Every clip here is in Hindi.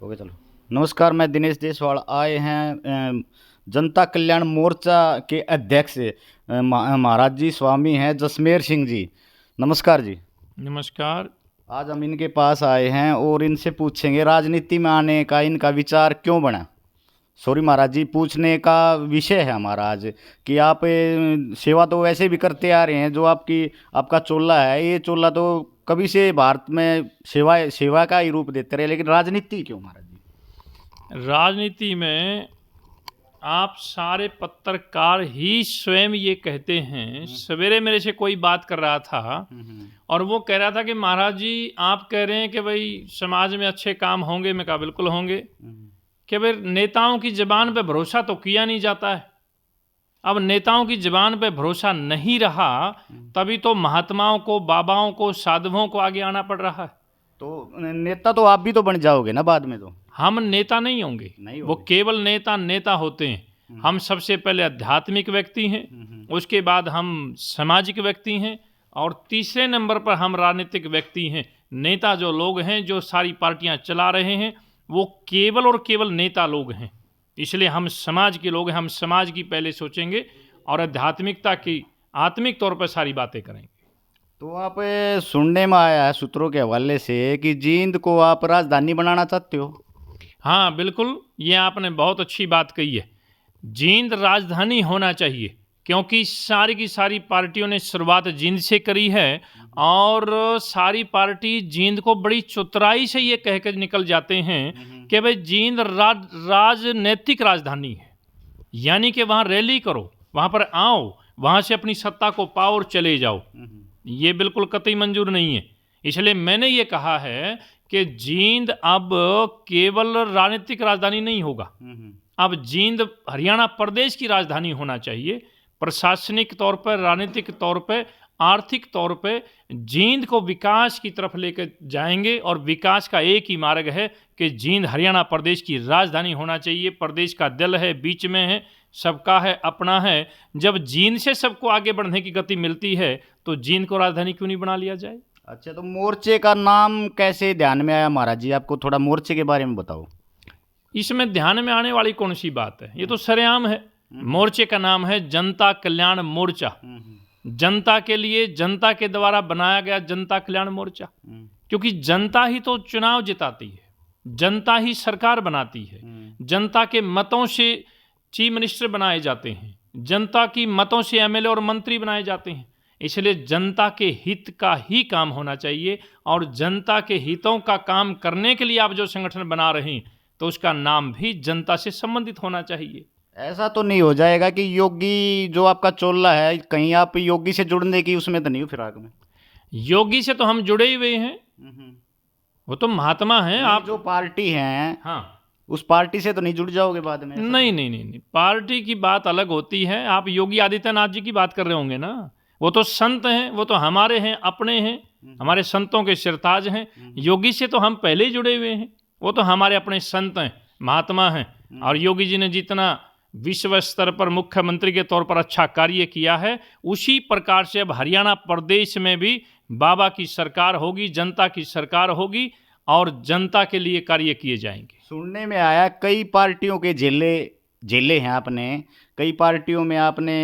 हो गया चलो। नमस्कार, मैं दिनेश देशवाल। आए हैं जनता कल्याण मोर्चा के अध्यक्ष महाराज जी स्वामी हैं जसमेर सिंह जी। नमस्कार जी। नमस्कार। आज हम इनके पास आए हैं और इनसे पूछेंगे राजनीति में आने का इनका विचार क्यों बना। सॉरी महाराज जी, पूछने का विषय है हमारा आज कि आप सेवा तो वैसे भी करते आ रहे हैं, जो आपका चोला है, ये चोला तो कभी से भारत में सेवा सेवा का ही रूप देते रहे, लेकिन राजनीति क्यों महाराज जी? राजनीति में आप सारे पत्रकार ही स्वयं ये कहते हैं। सवेरे मेरे से कोई बात कर रहा था और वो कह रहा था कि महाराज जी आप कह रहे हैं कि भाई समाज में अच्छे काम होंगे। मैं कहा बिल्कुल होंगे। कि भाई नेताओं की ज़बान पे भरोसा तो किया नहीं जाता है। अब नेताओं की ज़बान पे भरोसा नहीं रहा, तभी तो महात्माओं को, बाबाओं को, साधुओं को आगे आना पड़ रहा है। तो नेता तो आप भी तो बन जाओगे ना बाद में। तो हम नेता नहीं होंगे, वो केवल नेता होते हैं। हम सबसे पहले आध्यात्मिक व्यक्ति हैं, उसके बाद हम सामाजिक व्यक्ति हैं और तीसरे नंबर पर हम राजनीतिक व्यक्ति हैं। नेता जो लोग हैं, जो सारी पार्टियां चला रहे हैं, वो केवल और केवल नेता लोग हैं। इसलिए हम समाज के लोग हैं। हम समाज की पहले सोचेंगे और आध्यात्मिकता की, आत्मिक तौर पर सारी बातें करेंगे। तो आप सुनने में आया है सूत्रों के हवाले से कि जींद को आप राजधानी बनाना चाहते हो। हाँ बिल्कुल, ये आपने बहुत अच्छी बात कही है। जींद राजधानी होना चाहिए, क्योंकि सारी की सारी पार्टियों ने शुरुआत जींद से करी है और सारी पार्टी जींद को बड़ी चतुराई से ये कह कर निकल जाते हैं कि भाई जींद राजनैतिक राजधानी है। यानी कि वहाँ रैली करो, वहाँ पर आओ, वहाँ से अपनी सत्ता को पाओ और चले जाओ। ये बिल्कुल कतई मंजूर नहीं है। इसलिए मैंने ये कहा है कि जींद अब केवल राजनीतिक राजधानी नहीं होगा। अब जींद हरियाणा प्रदेश की राजधानी होना चाहिए। प्रशासनिक तौर पर, राजनीतिक तौर पर, आर्थिक तौर पर जींद को विकास की तरफ लेकर जाएंगे और विकास का एक ही मार्ग है कि जींद हरियाणा प्रदेश की राजधानी होना चाहिए। प्रदेश का दिल है, बीच में है, सबका है, अपना है। जब जींद से सबको आगे बढ़ने की गति मिलती है तो जींद को राजधानी क्यों नहीं बना लिया जाए। अच्छा, तो मोर्चे का नाम कैसे ध्यान में आया महाराज जी? आपको थोड़ा मोर्चे के बारे में बताओ। इसमें ध्यान में आने वाली कौन सी बात है? ये तो सरेआम है। मोर्चे का नाम है जनता कल्याण मोर्चा। जनता के लिए, जनता के द्वारा बनाया गया जनता कल्याण मोर्चा। क्योंकि जनता ही तो चुनाव जिताती है, जनता ही सरकार बनाती है, जनता के मतों से चीफ मिनिस्टर बनाए जाते हैं, जनता की मतों से एमएलए और मंत्री बनाए जाते हैं। इसलिए जनता के हित का ही काम होना चाहिए और जनता के हितों का काम करने के लिए आप जो संगठन बना रहे हैं तो उसका नाम भी जनता से संबंधित होना चाहिए। ऐसा तो नहीं हो जाएगा कि योगी जो आपका चोला है, कहीं आप योगी से जुड़ने की उसमें तो नहीं हो फिराक में? योगी से तो हम जुड़े हुए हैं, वो तो महात्मा हैं। आप जो पार्टी हैं, हाँ, उस पार्टी से तो नहीं जुड़ जाओगे बाद में? नहीं नहीं नहीं नहीं, पार्टी की बात अलग होती है। आप योगी आदित्यनाथ जी की बात कर रहे होंगे ना। वो तो संत हैं, वो तो हमारे हैं, अपने हैं, हमारे संतों के सिरताज हैं। योगी से तो हम पहले ही जुड़े हुए हैं। वो तो हमारे अपने संत हैं, महात्मा हैं। और योगी जी ने जितना विश्व स्तर पर मुख्यमंत्री के तौर पर अच्छा कार्य किया है, उसी प्रकार से अब हरियाणा प्रदेश में भी बाबा की सरकार होगी, जनता की सरकार होगी और जनता के लिए कार्य किए जाएंगे। सुनने में आया कई पार्टियों के झेले हैं आपने, कई पार्टियों में आपने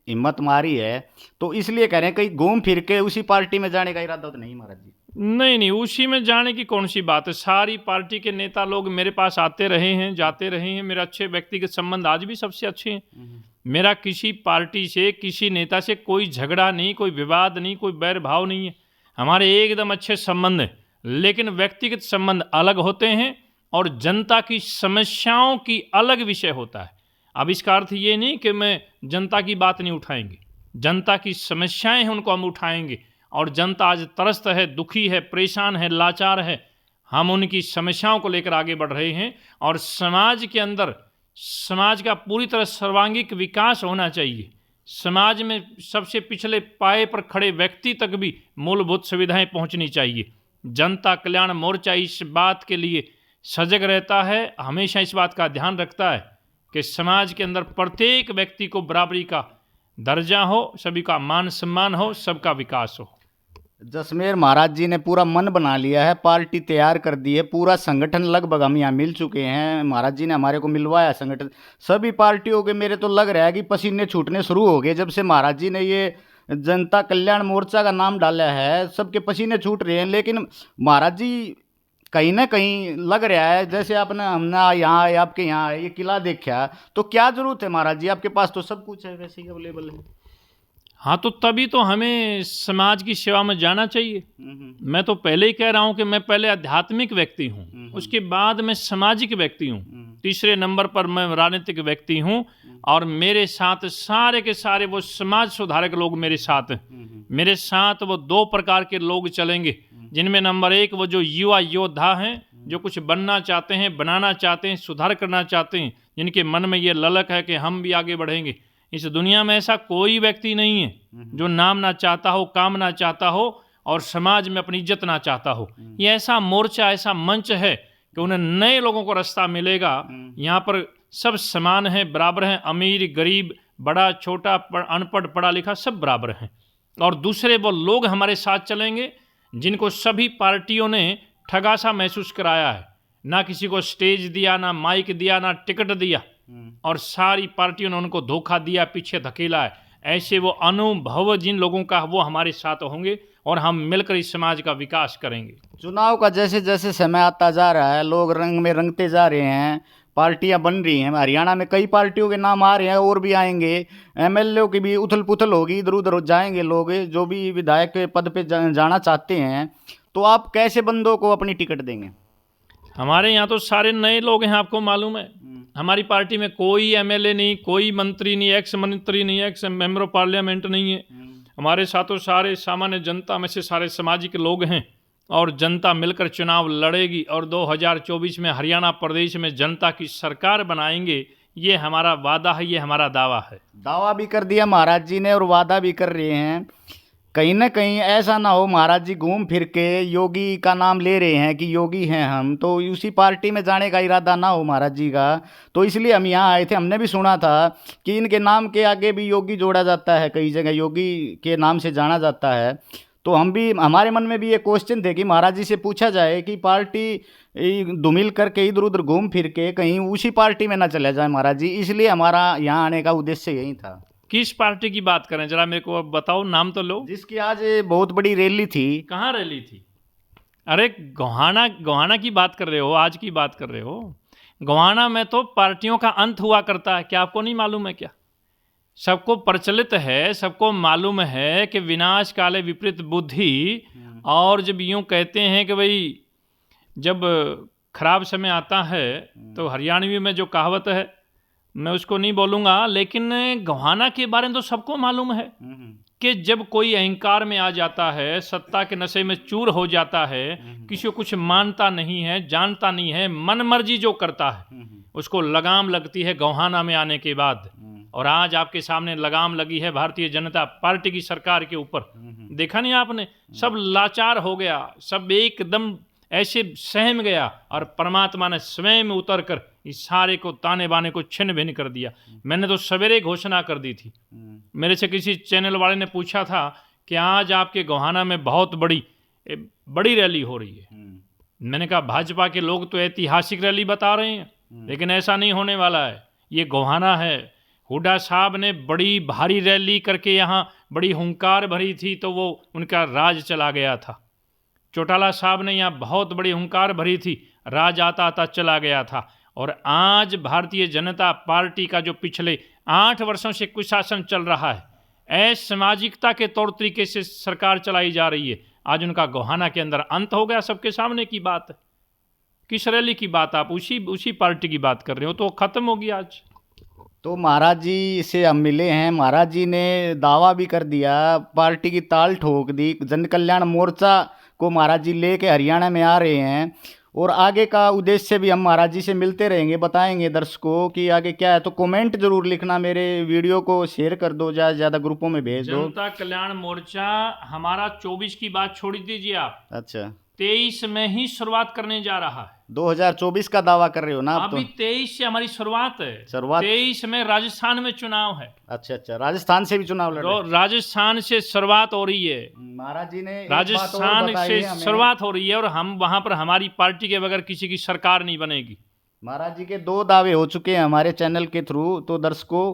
हिम्मत मारी है, तो इसलिए कह रहे हैं कहीं घूम फिर के उसी पार्टी में जाने का इरादा तो नहीं महाराज जी? नहीं नहीं, उसी में जाने की कौन सी बात है। सारी पार्टी के नेता लोग मेरे पास आते रहे हैं, जाते रहे हैं। मेरे अच्छे व्यक्तिगत संबंध आज भी सबसे अच्छे हैं। मेरा किसी पार्टी से, किसी नेता से कोई झगड़ा नहीं, कोई विवाद नहीं, कोई बैर भाव नहीं है। हमारे एकदम अच्छे संबंध हैं, लेकिन व्यक्तिगत संबंध अलग होते हैं और जनता की समस्याओं की अलग विषय होता है। अब इसका अर्थ ये नहीं कि मैं जनता की बात नहीं उठाएंगे। जनता की समस्याएं हैं, उनको हम उठाएंगे। और जनता आज त्रस्त है, दुखी है, परेशान है, लाचार है। हम उनकी समस्याओं को लेकर आगे बढ़ रहे हैं और समाज के अंदर समाज का पूरी तरह सर्वांगीण विकास होना चाहिए। समाज में सबसे पिछले पाए पर खड़े व्यक्ति तक भी मूलभूत सुविधाएं पहुंचनी चाहिए। जनता कल्याण मोर्चा इस बात के लिए सजग रहता है, हमेशा इस बात का ध्यान रखता है कि समाज के अंदर प्रत्येक व्यक्ति को बराबरी का दर्जा हो, सभी का मान सम्मान हो, सबका विकास हो। जसमेर महाराज जी ने पूरा मन बना लिया है, पार्टी तैयार कर दी है, पूरा संगठन लगभग हम यहाँ मिल चुके हैं, महाराज जी ने हमारे को मिलवाया संगठन। सभी पार्टियों के मेरे तो लग रहा है कि पसीने छूटने शुरू हो गए जब से महाराज जी ने ये जनता कल्याण मोर्चा का नाम डाला है, सबके पसीने छूट रहे हैं। लेकिन महाराज जी कहीं ना कहीं लग रहा है जैसे आपने हमने यहाँ आए, आपके यहाँ आए, ये किला देखा, तो क्या जरूरत है महाराज जी, आपके पास तो सब कुछ है वैसे ही अवेलेबल है। हाँ, तो तभी तो हमें समाज की सेवा में जाना चाहिए। मैं तो पहले ही कह रहा हूँ कि मैं पहले आध्यात्मिक व्यक्ति हूँ, उसके बाद मैं सामाजिक व्यक्ति हूँ, तीसरे नंबर पर मैं राजनीतिक व्यक्ति हूँ, और मेरे साथ सारे के सारे वो समाज सुधारक लोग मेरे साथ हैं। मेरे साथ वो दो प्रकार के लोग चलेंगे, जिनमें नंबर एक वो जो युवा योद्धा हैं, जो कुछ बनना चाहते हैं, बनाना चाहते हैं, सुधार करना चाहते हैं, जिनके मन में ये ललक है कि हम भी आगे बढ़ेंगे। इस दुनिया में ऐसा कोई व्यक्ति नहीं है जो नाम ना चाहता हो, काम ना चाहता हो और समाज में अपनी इज्जत ना चाहता हो। ये ऐसा मोर्चा, ऐसा मंच है कि उन्हें नए लोगों को रास्ता मिलेगा। यहाँ पर सब समान हैं, बराबर हैं, अमीर गरीब, बड़ा छोटा, अनपढ़ पढ़ा लिखा, सब बराबर हैं। और दूसरे वो लोग हमारे साथ चलेंगे जिनको सभी पार्टियों ने ठगासा महसूस कराया है, ना किसी को स्टेज दिया, ना माइक दिया, ना टिकट दिया, और सारी पार्टियों ने उनको धोखा दिया, पीछे धकेला है। ऐसे वो अनुभव जिन लोगों का वो हमारे साथ होंगे और हम मिलकर इस समाज का विकास करेंगे। चुनाव का जैसे जैसे समय आता जा रहा है, लोग रंग में रंगते जा रहे हैं, पार्टियां बन रही हैं। हरियाणा में कई पार्टियों के नाम आ रहे हैं, और भी आएंगे। एमएलए की भी उथल पुथल होगी, इधर उधर जाएंगे लोग जो भी विधायक के पद पे जाना चाहते हैं। तो आप कैसे बंदों को अपनी टिकट देंगे? हमारे यहाँ तो सारे नए लोग हैं, आपको मालूम है। हमारी पार्टी में कोई एमएलए नहीं, कोई मंत्री नहीं, एक्स मंत्री नहीं, एक्स मेंबर ऑफ पार्लियामेंट नहीं है। हमारे साथों सारे सामान्य जनता में से सारे सामाजिक लोग हैं, और जनता मिलकर चुनाव लड़ेगी और 2024 में हरियाणा प्रदेश में जनता की सरकार बनाएंगे। ये हमारा वादा है, ये हमारा दावा है। दावा भी कर दिया महाराज जी ने और वादा भी कर रहे हैं। कहीं ना कहीं ऐसा ना हो महाराज जी घूम फिर के योगी का नाम ले रहे हैं कि योगी हैं हम, तो उसी पार्टी में जाने का इरादा ना हो महाराज जी का। तो इसलिए हम यहाँ आए थे। हमने भी सुना था कि इनके नाम के आगे भी योगी जोड़ा जाता है, कई जगह योगी के नाम से जाना जाता है। तो हम भी, हमारे मन में भी ये क्वेश्चन थे कि महाराज जी से पूछा जाए कि पार्टी धुमिल करके इधर उधर घूम फिर के कहीं उसी पार्टी में ना चला जाए महाराज जी। इसलिए हमारा यहाँ आने का उद्देश्य यही था। किस पार्टी की बात करें, जरा मेरे को बताओ, नाम तो लो। जिसकी आज बहुत बड़ी रैली थी। कहाँ रैली थी? अरे गोहाना की बात कर रहे हो, आज की बात कर रहे हो? गोहाना में तो पार्टियों का अंत हुआ करता है, क्या आपको नहीं मालूम है क्या? सबको प्रचलित है, सबको मालूम है कि विनाश काले विपरीत बुद्धि। और जब यूं कहते हैं कि भाई जब खराब समय आता है, तो हरियाणवी में जो कहावत है, मैं उसको नहीं बोलूँगा, लेकिन गोहाना के बारे में तो सबको मालूम है कि जब कोई अहंकार में आ जाता है, सत्ता के नशे में चूर हो जाता है, किसी को कुछ मानता नहीं है, जानता नहीं है, मन मर्जी जो करता है, उसको लगाम लगती है गोहाना में आने के बाद। और आज आपके सामने लगाम लगी है भारतीय जनता पार्टी की सरकार के ऊपर। देखा नहीं आपने? सब लाचार हो गया, सब एकदम ऐसे सहम गया, और परमात्मा ने स्वयं उतर कर इस सारे को ताने बाने को छिन्न भिन्न कर दिया। मैंने तो सवेरे घोषणा कर दी थी। मेरे से किसी चैनल वाले ने पूछा था कि आज आपके गोहाना में बहुत बड़ी रैली हो रही है। मैंने कहा भाजपा के लोग तो ऐतिहासिक रैली बता रहे हैं, लेकिन ऐसा नहीं होने वाला है। ये गोहाना है। हुड्डा साहब ने बड़ी भारी रैली करके यहाँ बड़ी हुंकार भरी थी, तो वो उनका राज चला गया था। चौटाला साहब ने यहाँ बहुत बड़ी हुंकार भरी थी, राज आता आता चला गया था। और आज भारतीय जनता पार्टी का जो पिछले 8 वर्षों से कुशासन चल रहा है, असामाजिकता के तौर तरीके से सरकार चलाई जा रही है, आज उनका गोहाना के अंदर अंत हो गया। सबके सामने की बात है। किस रैली की बात? आप उसी पार्टी की बात कर रहे हो, तो खत्म होगी आज। तो महाराज जी से हम मिले हैं, महाराज जी ने दावा भी कर दिया, पार्टी की ताल ठोक दी, जन कल्याण मोर्चा को महाराज जी लेके हरियाणा में आ रहे हैं। और आगे का उद्देश्य भी हम महाराज जी से मिलते रहेंगे, बताएंगे दर्शकों कि आगे क्या है। तो कमेंट जरूर लिखना, मेरे वीडियो को शेयर कर दो, ज़्यादा ग्रुपों में भेज दो। जनता कल्याण मोर्चा हमारा 24 की बात छोड़ दीजिए आप। अच्छा, 23 में ही शुरुआत करने जा रहा है। 2024 का दावा कर रहे हो ना आप? अभी तो 23 से हमारी शुरुआत है। शुरुआत? 23 में राजस्थान में चुनाव है। अच्छा अच्छा, राजस्थान से भी चुनाव लड़ रहे हैं। राजस्थान से शुरुआत हो रही है। महाराज जी ने एक बात और राजस्थान बताई से है हमें। शुरुआत हो रही है और हम वहां पर हमारी पार्टी के बगैर किसी की सरकार नहीं बनेगी। महाराज जी के 2 दावे हो चुके हैं हमारे चैनल के थ्रू, तो दर्शकों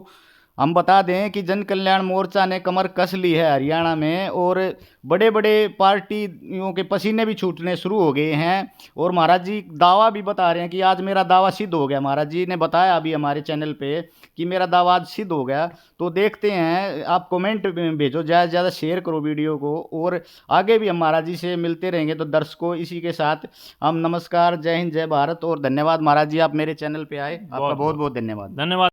हम बता दें कि जन कल्याण मोर्चा ने कमर कस ली है हरियाणा में, और बड़े बड़े पार्टियों के पसीने भी छूटने शुरू हो गए हैं। और महाराज जी दावा भी बता रहे हैं कि आज मेरा दावा सिद्ध हो गया। महाराज जी ने बताया अभी हमारे चैनल पे कि मेरा दावा आज सिद्ध हो गया। तो देखते हैं, आप कमेंट भेजो, ज़्यादा से ज़्यादा शेयर करो वीडियो को, और आगे भी हम महाराज जी से मिलते रहेंगे। तो दर्शकों इसी के साथ हम नमस्कार, जय हिंद, जय भारत, और धन्यवाद महाराज जी, आप मेरे चैनल पे आए, आपका बहुत बहुत धन्यवाद। धन्यवाद।